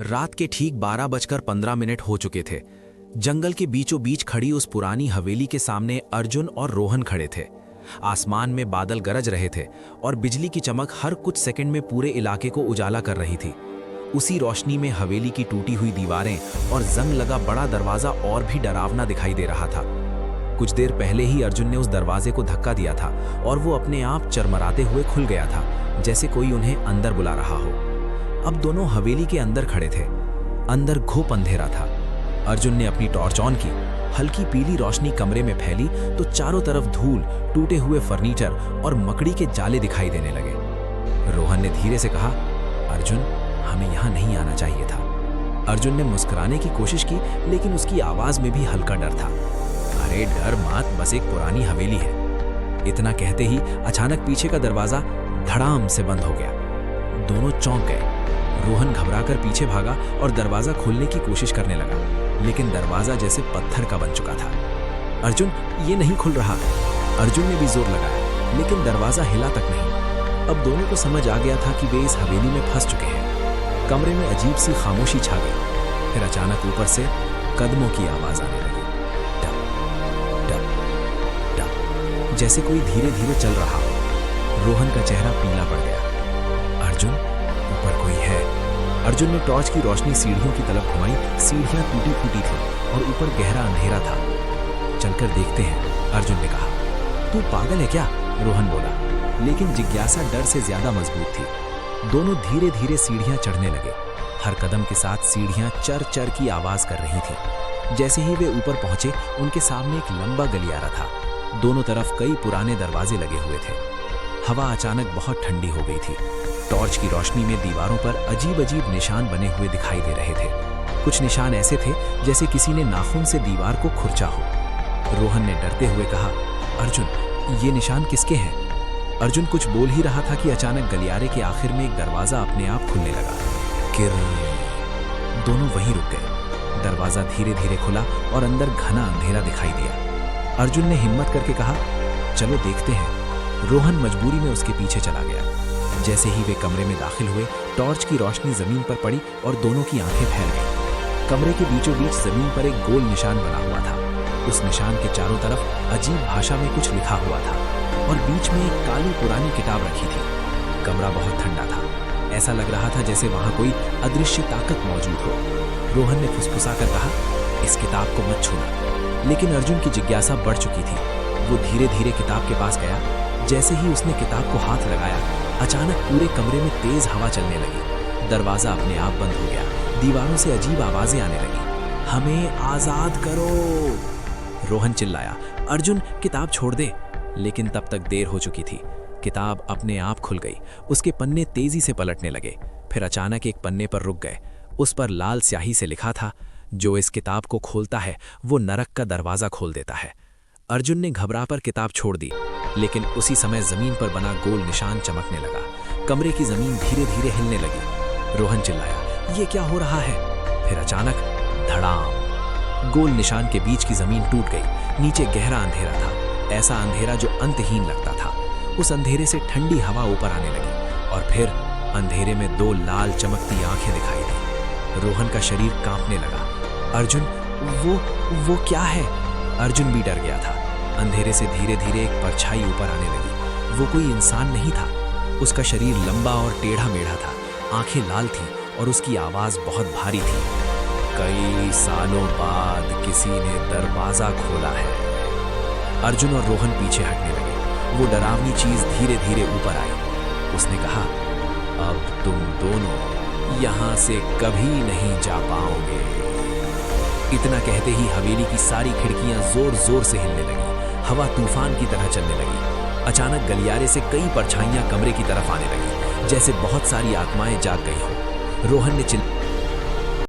रात के ठीक 12:15 हो चुके थे। जंगल के बीचों बीच खड़ी उस पुरानी हवेली के सामने अर्जुन और रोहन खड़े थे। आसमान में बादल गरज रहे थे और बिजली की चमक हर कुछ सेकंड में पूरे इलाके को उजाला कर रही थी। उसी रोशनी में हवेली की टूटी हुई दीवारें और जंग लगा बड़ा दरवाजा और भी डरावना दिखाई दे रहा था। कुछ देर पहले ही अर्जुन ने उस दरवाजे को धक्का दिया था और वो अपने आप चरमराते हुए खुल गया था, जैसे कोई उन्हें अंदर बुला रहा हो। अब दोनों हवेली के अंदर खड़े थे। अंदर घुप अंधेरा था। अर्जुन ने अपनी टॉर्च ऑन की। हल्की पीली रोशनी कमरे में फैली तो चारों तरफ धूल, टूटे हुए फर्नीचर और मकड़ी के जाले दिखाई देने लगे। रोहन ने धीरे से कहा, अर्जुन, हमें यहाँ नहीं आना चाहिए था। अर्जुन ने मुस्कुराने की कोशिश की, लेकिन उसकी आवाज में भी हल्का डर था। अरे डर मत, बस एक पुरानी हवेली है। इतना कहते ही अचानक पीछे का दरवाजा धड़ाम से बंद हो गया। दोनों चौंक गए। रोहन घबराकर पीछे भागा और दरवाजा खोलने की कोशिश करने लगा, लेकिन दरवाजा जैसे पत्थर का बन चुका था। अर्जुन, ये नहीं खुल रहा। अर्जुन ने भी जोर लगाया, लेकिन दरवाजा हिला तक नहीं। अब दोनों को समझ आ गया था कि वे इस हवेली में फंस चुके हैं। कमरे में अजीब सी खामोशी छा गई। फिर अचानक ऊपर से कदमों की आवाज आने लगी। टप टप टप, जैसे कोई धीरे धीरे चल रहा हो। रोहन का चेहरा पीला पड़ गया। अर्जुन, ऊपर कोई है। अर्जुन ने टॉर्च की रोशनी सीढ़ियों की तरफ घुमाई। सीढ़ियां टूटी फूटी थी और ऊपर गहरा अंधेरा था। चलकर देखते हैं, अर्जुन ने कहा। तू पागल है क्या? रोहन बोला, लेकिन जिज्ञासा डर से ज्यादा मजबूत थी। दोनों धीरे धीरे सीढ़ियां चढ़ने लगे। हर कदम के साथ सीढ़ियां चर चर की आवाज कर रही थी। जैसे ही वे ऊपर पहुंचे, उनके सामने एक लंबा गलियारा था। दोनों तरफ कई पुराने दरवाजे लगे हुए थे। हवा अचानक बहुत ठंडी हो गई थी। टॉर्च की रोशनी में दीवारों पर अजीब अजीब निशान बने हुए दिखाई दे रहे थे। कुछ निशान ऐसे थे जैसे किसी ने नाखून से दीवार को खुरचा हो। रोहन ने डरते हुए कहा, अर्जुन, ये निशान किसके हैं? अर्जुन कुछ बोल ही रहा था कि अचानक गलियारे के आखिर में एक दरवाजा अपने आप खुलने लगा। किर, दोनों वहीं रुक गए। दरवाजा धीरे धीरे खुला और अंदर घना अंधेरा दिखाई दिया। अर्जुन ने हिम्मत करके कहा, चलो देखते हैं। रोहन मजबूरी में उसके पीछे चला गया। जैसे ही वे कमरे में दाखिल हुए, टॉर्च की रोशनी जमीन पर पड़ी और दोनों की आंखें फैल गईं। कमरे के बीचों बीच जमीन पर एक गोल निशान बना हुआ था। उस निशान के चारों तरफ अजीब भाषा में कुछ लिखा हुआ था और बीच में एक काली पुरानी किताब रखी थी। कमरा बहुत ठंडा था। ऐसा लग रहा था जैसे वहां कोई अदृश्य ताकत मौजूद हो। रोहन ने फुसफुसा कर कहा, इस किताब को मत छूना। लेकिन अर्जुन की जिज्ञासा बढ़ चुकी थी। वो धीरे धीरे किताब के पास गया। जैसे ही उसने किताब को हाथ लगाया, अचानक पूरे कमरे में तेज हवा चलने लगी। दरवाजा अपने आप बंद हो गया। दीवारों से अजीब आवाजें आने लगी। हमें आजाद करो, रोहन चिल्लाया। अर्जुन, किताब छोड़ दे। लेकिन तब तक देर हो चुकी थी। किताब अपने आप खुल गई। उसके पन्ने तेजी से पलटने लगे। फिर अचानक एक पन्ने पर रुक गए। उस पर लाल स्याही से लिखा था, जो इस किताब को खोलता है वो नरक का दरवाजा खोल देता है। अर्जुन ने घबरा कर किताब छोड़ दी, लेकिन उसी समय जमीन पर बना गोल निशान चमकने लगा। कमरे की जमीन धीरे धीरे हिलने लगी। रोहन चिल्लाया, ये क्या हो रहा है? फिर अचानक धड़ाम, गोल निशान के बीच की जमीन टूट गई। नीचे गहरा अंधेरा था, ऐसा अंधेरा जो अंतहीन लगता था। उस अंधेरे से ठंडी हवा ऊपर आने लगी और फिर अंधेरे में दो लाल चमकती आंखें दिखाई दी। रोहन का शरीर कांपने लगा। अर्जुन, वो क्या है? अर्जुन भी डर गया था। अंधेरे से धीरे धीरे एक परछाई ऊपर आने लगी। वो कोई इंसान नहीं था। उसका शरीर लंबा और टेढ़ा मेढ़ा था। आंखें लाल थीं और उसकी आवाज बहुत भारी थी। कई सालों बाद किसी ने दरवाजा खोला है। अर्जुन और रोहन पीछे हटने लगे। वो डरावनी चीज धीरे धीरे ऊपर आई। उसने कहा, अब तुम दोनों यहां से कभी नहीं जा पाओगे। इतना कहते ही हवेली की सारी खिड़कियां जोर जोर से हिलने लगी। हवा तूफान की तरह चलने लगी। अचानक गलियारे से कई परछाइयां कमरे की तरफ आने लगी, जैसे बहुत सारी आत्माएं जाग गई हो। रोहन ने